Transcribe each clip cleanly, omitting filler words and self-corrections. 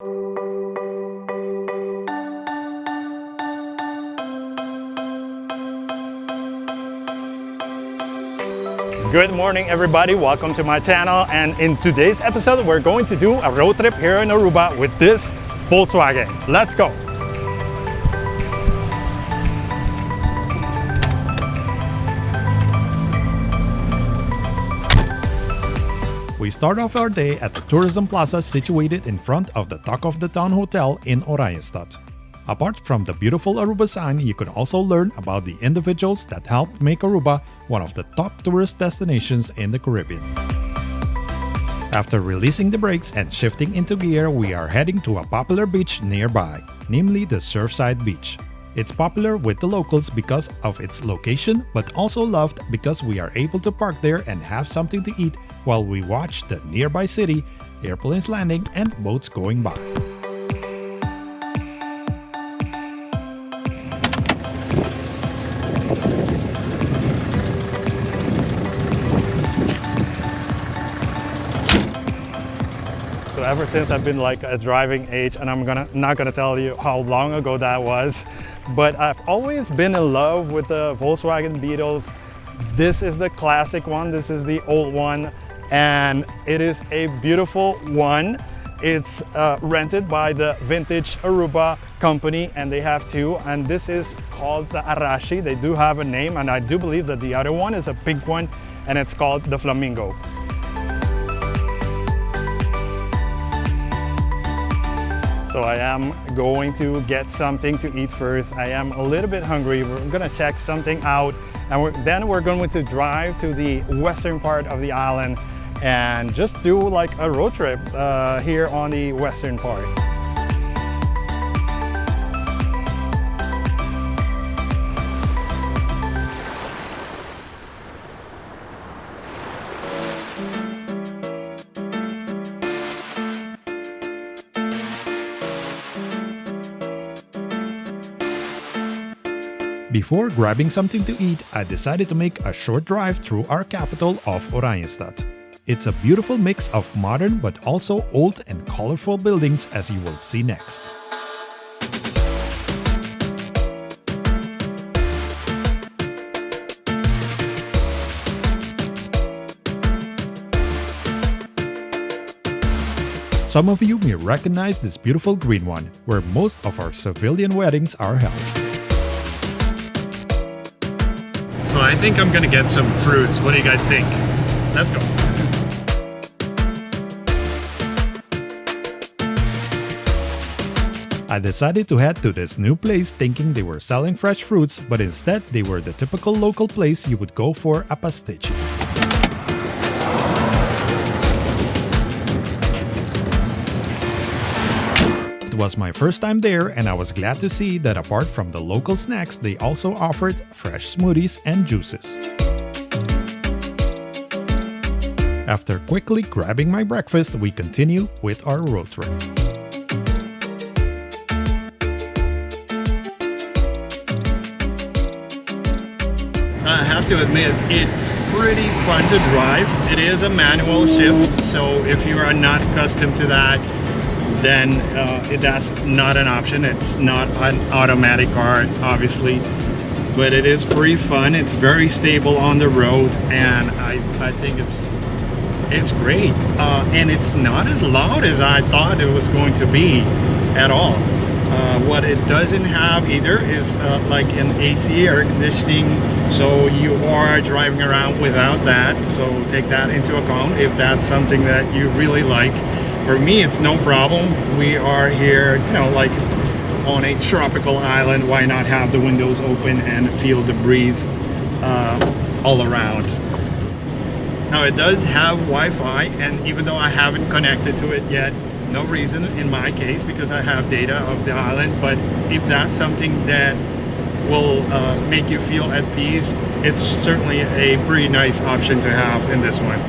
Good morning everybody, welcome to my channel, and in today's episode we're going to do a road trip here in Aruba with this Volkswagen. Let's go! We start off our day at the tourism plaza situated in front of the Talk of the Town Hotel in Oranjestad. Apart from the beautiful Aruba sign, you can also learn about the individuals that helped make Aruba one of the top tourist destinations in the Caribbean. After releasing the brakes and shifting into gear, we are heading to a popular beach nearby, namely the Surfside beach. It's popular with the locals because of its location, but also loved because we are able to park there and have something to eat while we watch the nearby city, airplanes landing and boats going by. So ever since I've been like a driving age, and I'm not gonna tell you how long ago that was, but I've always been in love with the Volkswagen Beetles. This is the classic one, this is the old one, and it is a beautiful one. It's rented by the Vintage Aruba company, and they have two, and this is called the ARASHI. They do have a name, and I do believe that the other one is a pink one, and it's called the Flamingo. So I am going to get something to eat first. I am a little bit hungry. We're gonna check something out, and then we're going to drive to the western part of the island and just do like a road trip here on the western part. Before grabbing something to eat, I decided to make a short drive through our capital of Oranjestad. It's a beautiful mix of modern but also old and colorful buildings, as you will see next. Some of you may recognize this beautiful green one, where most of our civilian weddings are held. So I think I'm gonna get some fruits. What do you guys think? Let's go. I decided to head to this new place thinking they were selling fresh fruits, but instead they were the typical local place you would go for a pasticcio. It was my first time there, and I was glad to see that apart from the local snacks, they also offered fresh smoothies and juices. After quickly grabbing my breakfast, we continue with our road trip. I have to admit, it's pretty fun to drive. It is a manual shift, so if you are not accustomed to that, then that's not an option. It's not an automatic car, obviously, but it is pretty fun. It's very stable on the road, and I think it's great. And it's not as loud as I thought it was going to be at all. What it doesn't have either is like an AC air conditioning, so you are driving around without that, so take that into account if that's something that you really like. For me, it's no problem. We are here, you know, like on a tropical island. Why not have the windows open and feel the breeze all around? Now it does have Wi-Fi, and even though I haven't connected to it yet, no reason in my case, because I have data of the island, but if that's something that will make you feel at peace, it's certainly a pretty nice option to have in this one.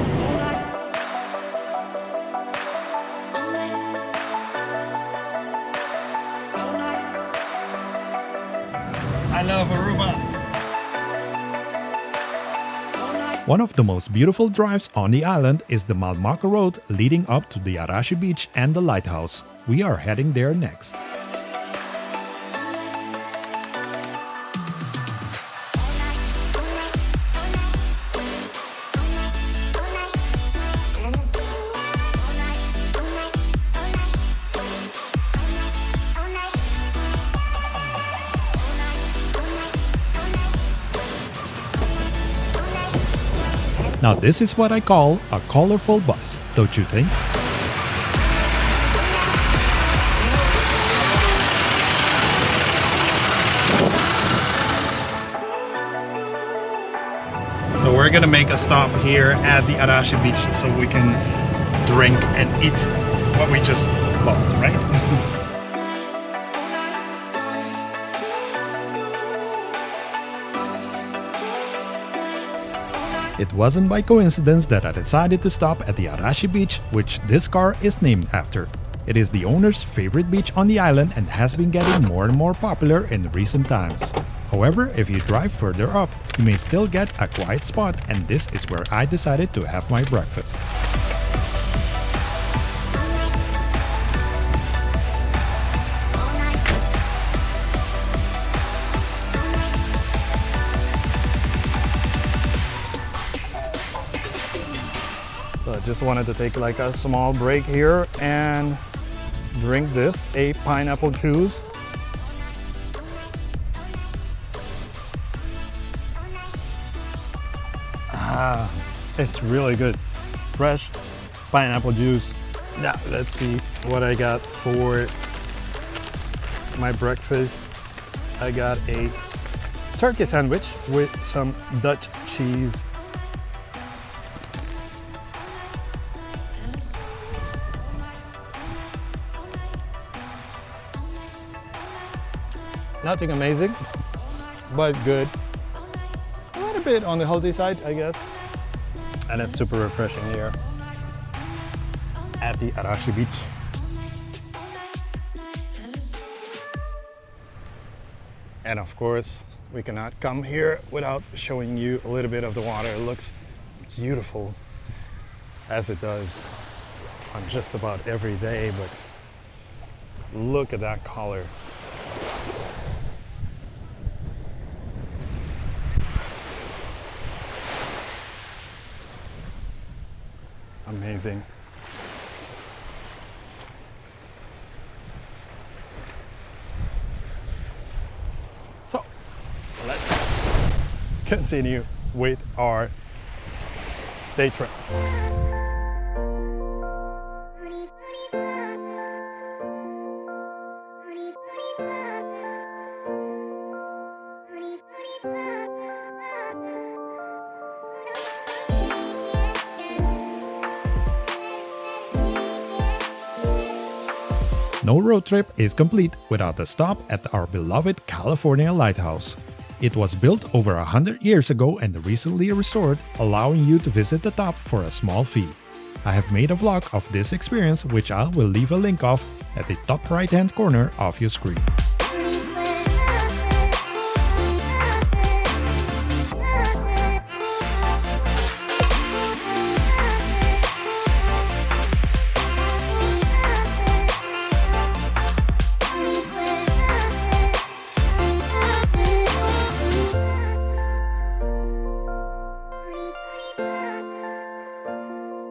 I love Aruba. One of the most beautiful drives on the island is the Malmaca Road leading up to the ARASHI beach and the lighthouse, we are heading there next. Now this is what I call a colorful bus, don't you think? So we're gonna make a stop here at the ARASHI beach so we can drink and eat what we just bought, right? It wasn't by coincidence that I decided to stop at the ARASHI beach, which this car is named after. It is the owner's favorite beach on the island and has been getting more and more popular in recent times. However, if you drive further up, you may still get a quiet spot, and this is where I decided to have my breakfast. So I just wanted to take like a small break here and drink this, a pineapple juice. It's really good. Fresh pineapple juice. Now let's see what I got for my breakfast. I got a turkey sandwich with some Dutch cheese. Nothing amazing, but good. A little bit on the healthy side, I guess. And it's super refreshing here at the ARASHI beach. And of course, we cannot come here without showing you a little bit of the water. It looks beautiful, as it does on just about every day, but look at that color. Amazing. So let's continue with our day trip. No road trip is complete without a stop at our beloved California Lighthouse. It was built over 100 years ago and recently restored, allowing you to visit the top for a small fee. I have made a vlog of this experience, which I will leave a link of at the top right hand corner of your screen.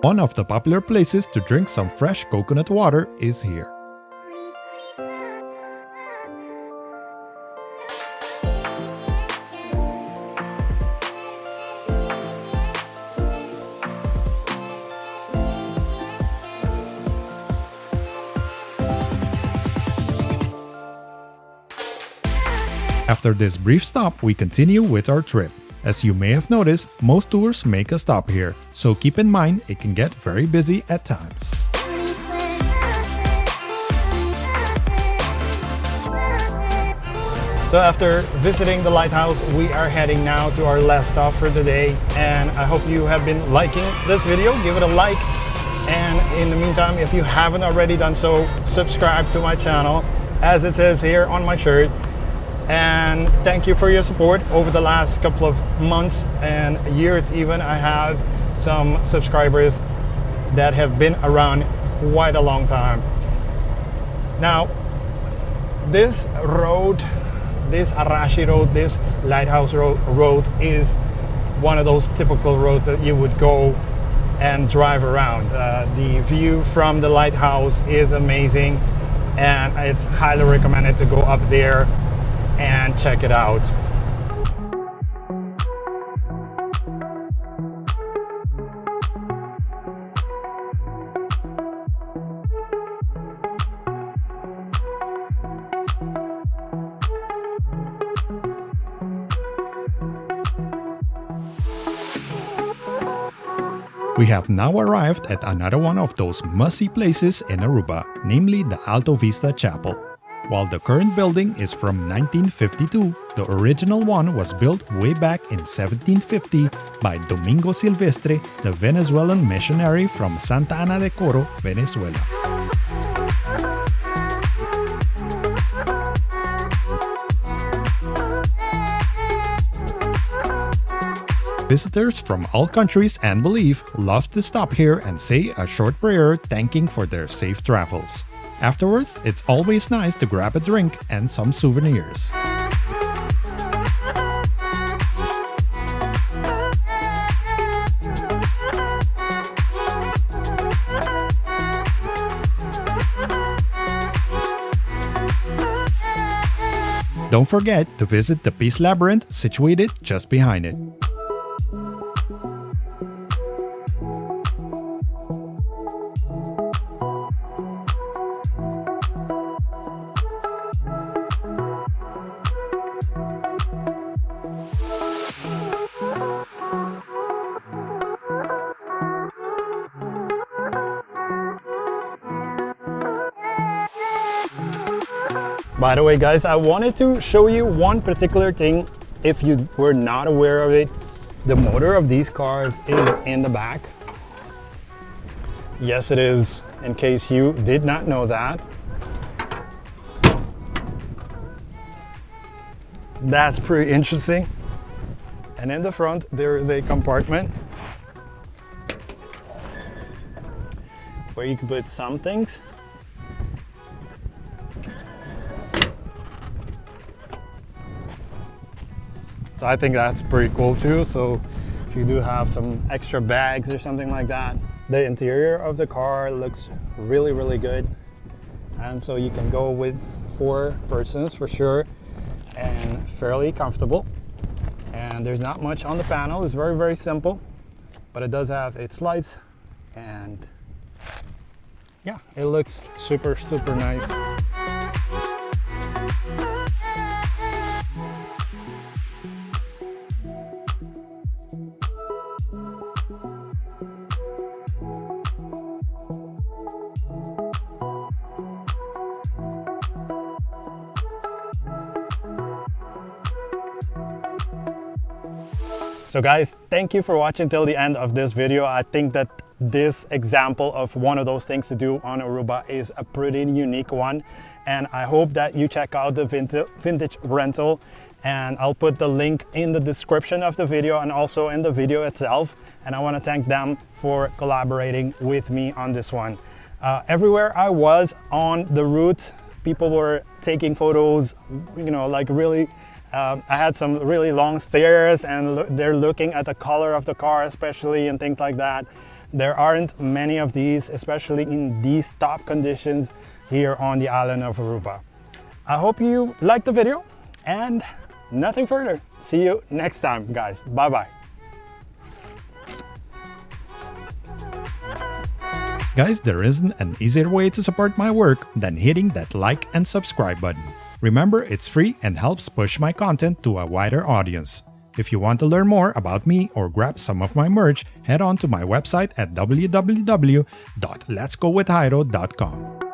One of the popular places to drink some fresh coconut water is here. After this brief stop, we continue with our trip. As you may have noticed, most tours make a stop here, so keep in mind it can get very busy at times. So after visiting the lighthouse, we are heading now to our last stop for the day, and I hope you have been liking this video. Give it a like, and in the meantime, if you haven't already done so, subscribe to my channel as it says here on my shirt. And thank you for your support over the last couple of months and years even. I have some subscribers that have been around quite a long time. Now, this road, this Arashi road, this Lighthouse road is one of those typical roads that you would go and drive around. The view from the lighthouse is amazing, and it's highly recommended to go up there and check it out. We have now arrived at another one of those must-see places in Aruba, namely the Alto Vista Chapel. While the current building is from 1952, the original one was built way back in 1750 by Domingo Silvestre, the Venezuelan missionary from Santa Ana de Coro, Venezuela. Visitors from all countries and belief love to stop here and say a short prayer thanking for their safe travels. Afterwards, it's always nice to grab a drink and some souvenirs. Don't forget to visit the Peace Labyrinth situated just behind it. By the way, guys, I wanted to show you one particular thing. If you were not aware of it, the motor of these cars is in the back. Yes, it is, in case you did not know that. That's pretty interesting. And in the front, there is a compartment where you can put some things. So I think that's pretty cool too. So if you do have some extra bags or something like that. The interior of the car looks really, really good. And so you can go with 4 persons for sure, and fairly comfortable. And there's not much on the panel. It's very, very simple, but it does have its lights, and yeah, it looks super, super nice. So guys, thank you for watching till the end of this video. I think that this example of one of those things to do on Aruba is a pretty unique one. And I hope that you check out the vintage rental. And I'll put the link in the description of the video and also in the video itself. And I want to thank them for collaborating with me on this one. Everywhere I was on the route, people were taking photos, you know, like really I had some really long stares, and they're looking at the color of the car especially and things like that. There aren't many of these, especially in these top conditions here on the island of Aruba. I hope you liked the video, and nothing further. See you next time, guys. Bye-bye. Guys, there isn't an easier way to support my work than hitting that like and subscribe button. Remember, it's free and helps push my content to a wider audience. If you want to learn more about me or grab some of my merch, head on to my website at www.letsgowithjairo.com.